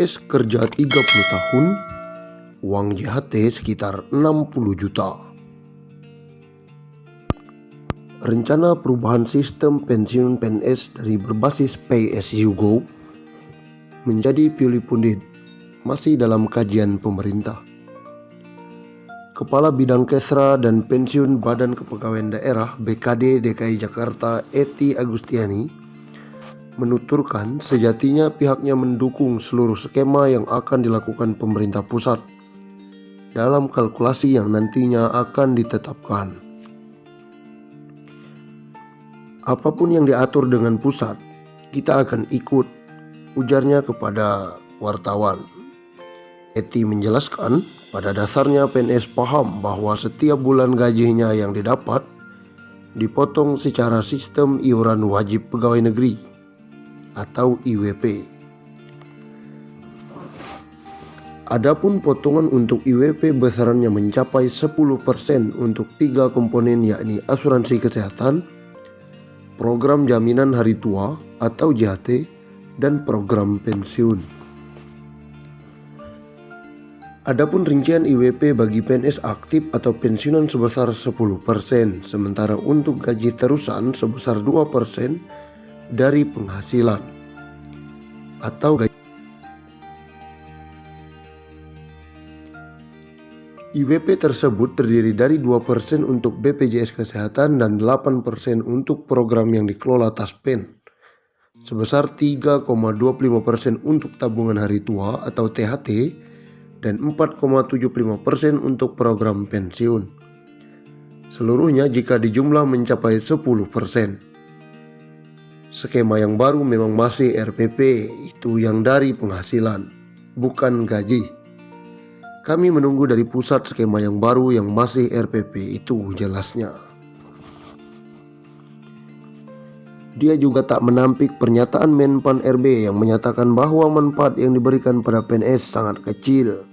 PNS kerja 30 tahun, uang JHT sekitar 60 juta. Rencana perubahan sistem pensiun PNS dari berbasis Pay as you go menjadi pilih pundit masih dalam kajian pemerintah. Kepala Bidang Kesra dan Pensiun Badan Kepegawaian Daerah BKD DKI Jakarta Ety Agustiani menuturkan sejatinya pihaknya mendukung seluruh skema yang akan dilakukan pemerintah pusat dalam kalkulasi yang nantinya akan ditetapkan. Apapun yang diatur dengan pusat, kita akan ikut, ujarnya kepada wartawan. Ety menjelaskan, pada dasarnya PNS paham bahwa setiap bulan gajinya yang didapat dipotong secara sistem iuran wajib pegawai negeri atau IWP. Adapun potongan untuk IWP besarannya mencapai 10% untuk 3 komponen, yakni asuransi kesehatan, program jaminan hari tua atau JHT, dan program pensiun. Adapun rincian IWP bagi PNS aktif atau pensiunan sebesar 10%, sementara untuk gaji terusan sebesar 2% dari penghasilan atau gaji. IWP tersebut terdiri dari 2% untuk BPJS Kesehatan dan 8% untuk program yang dikelola Taspen, sebesar 3,25% untuk tabungan hari tua atau THT, dan 4,75% untuk program pensiun. Seluruhnya jika dijumlah mencapai 10%. Skema yang baru memang masih RPP, itu yang dari penghasilan, bukan gaji. Kami menunggu dari pusat skema yang baru yang masih RPP itu, jelasnya. Dia juga tak menampik pernyataan Menpan RB yang menyatakan bahwa manfaat yang diberikan pada PNS sangat kecil.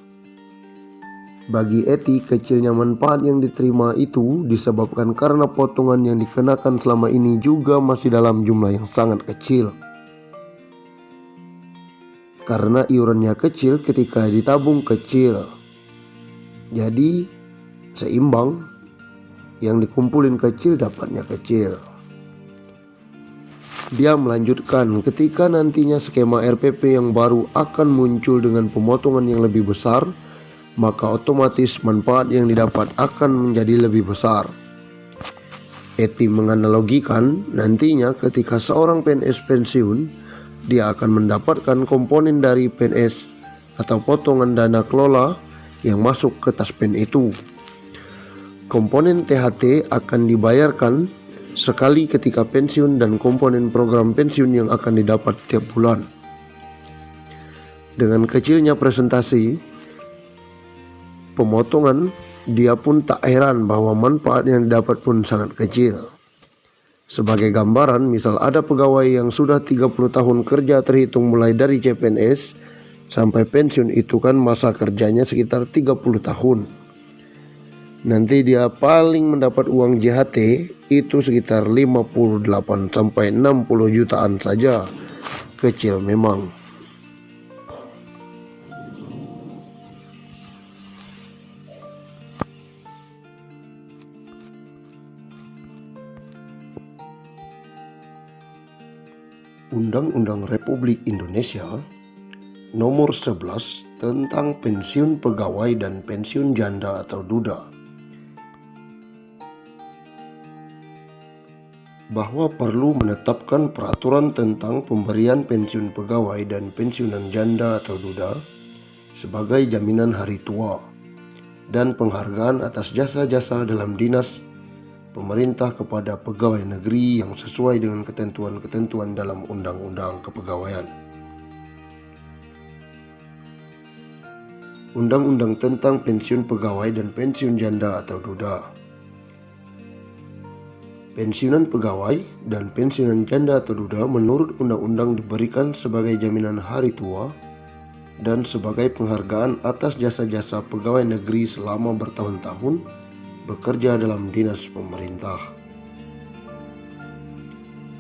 Bagi Ety, kecilnya manfaat yang diterima itu disebabkan karena potongan yang dikenakan selama ini juga masih dalam jumlah yang sangat kecil. Karena iurannya kecil ketika ditabung kecil, jadi seimbang, yang dikumpulin kecil dapatnya kecil. Dia melanjutkan, ketika nantinya skema RPP yang baru akan muncul dengan pemotongan yang lebih besar, maka otomatis manfaat yang didapat akan menjadi lebih besar. Ety menganalogikan, nantinya ketika seorang PNS pensiun, dia akan mendapatkan komponen dari PNS atau potongan dana kelola yang masuk ke Taspen itu. Komponen THT akan dibayarkan sekali ketika pensiun dan komponen program pensiun yang akan didapat tiap bulan. Dengan kecilnya presentasi pemotongan, dia pun tak heran bahwa manfaat yang didapat pun sangat kecil. Sebagai gambaran, misal ada pegawai yang sudah 30 tahun kerja terhitung mulai dari CPNS sampai pensiun, itu kan masa kerjanya sekitar 30 tahun. Nanti dia paling mendapat uang JHT itu sekitar 58 sampai 60 jutaan saja. Kecil memang. Undang-Undang Republik Indonesia Nomor 11 tentang pensiun pegawai dan pensiun janda atau duda, bahwa perlu menetapkan peraturan tentang pemberian pensiun pegawai dan pensiunan janda atau duda sebagai jaminan hari tua dan penghargaan atas jasa-jasa dalam dinas pemerintah kepada pegawai negeri yang sesuai dengan ketentuan-ketentuan dalam Undang-Undang Kepegawaian. Undang-Undang tentang pensiun pegawai dan pensiun janda atau duda. Pensiunan pegawai dan pensiunan janda atau duda menurut undang-undang diberikan sebagai jaminan hari tua dan sebagai penghargaan atas jasa-jasa pegawai negeri selama bertahun-tahun bekerja dalam dinas pemerintah.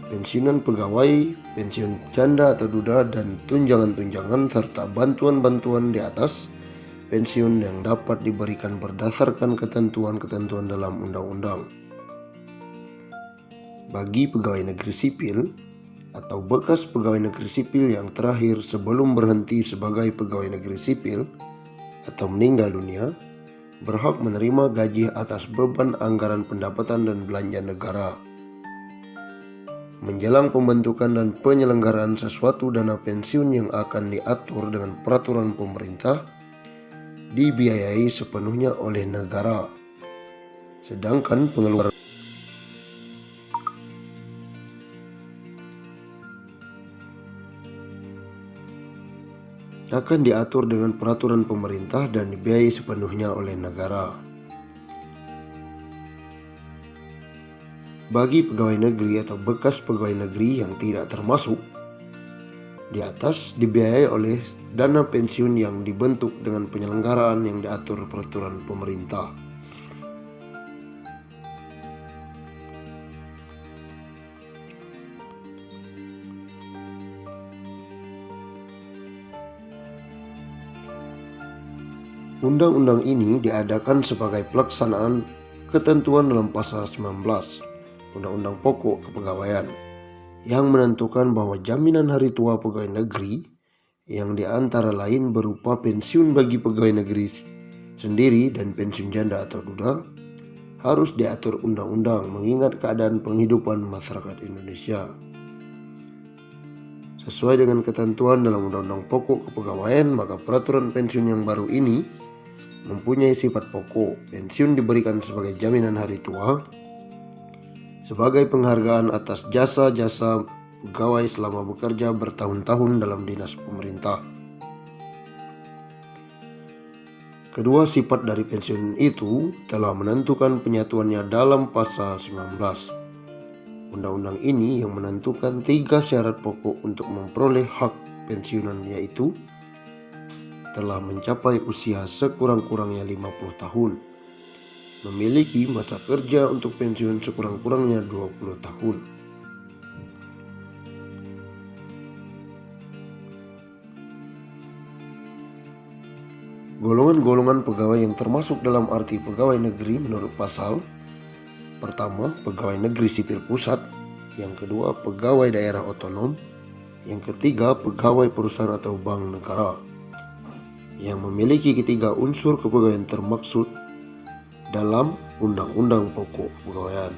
pensiunan pegawai, pensiun janda atau duda, dan tunjangan-tunjangan serta bantuan-bantuan di atas pensiun yang dapat diberikan berdasarkan ketentuan-ketentuan dalam undang-undang. Bagi pegawai negeri sipil atau bekas pegawai negeri sipil yang terakhir sebelum berhenti sebagai pegawai negeri sipil atau meninggal dunia, berhak menerima gaji atas beban anggaran pendapatan dan belanja negara. Menjelang pembentukan dan penyelenggaraan sesuatu dana pensiun yang akan diatur dengan peraturan pemerintah, dibiayai sepenuhnya oleh negara. Sedangkan pengeluaran akan diatur dengan peraturan pemerintah dan dibiayai sepenuhnya oleh negara. Bagi pegawai negeri atau bekas pegawai negeri yang tidak termasuk di atas, dibiayai oleh dana pensiun yang dibentuk dengan penyelenggaraan yang diatur peraturan pemerintah. Undang-undang ini diadakan sebagai pelaksanaan ketentuan dalam pasal 19 Undang-Undang Pokok Kepegawaian yang menentukan bahwa jaminan hari tua pegawai negeri yang diantara lain berupa pensiun bagi pegawai negeri sendiri dan pensiun janda atau duda harus diatur undang-undang mengingat keadaan penghidupan masyarakat Indonesia. Sesuai dengan ketentuan dalam Undang-Undang Pokok Kepegawaian, maka peraturan pensiun yang baru ini mempunyai sifat pokok. Pensiun diberikan sebagai jaminan hari tua, sebagai penghargaan atas jasa-jasa pegawai selama bekerja bertahun-tahun dalam dinas pemerintah. Kedua sifat dari pensiun itu telah menentukan penyatuannya dalam pasal 19 Undang-undang ini yang menentukan 3 syarat pokok untuk memperoleh hak pensiunan, yaitu telah mencapai usia sekurang-kurangnya 50 tahun, memiliki masa kerja untuk pensiun sekurang-kurangnya 20 tahun. Golongan-golongan pegawai yang termasuk dalam arti pegawai negeri menurut pasal: pertama, pegawai negeri sipil pusat; yang kedua, pegawai daerah otonom; yang ketiga, pegawai perusahaan atau bank negara, yang memiliki ketiga unsur kepegawaian termaksud dalam Undang-Undang Pokok Kepegawaian.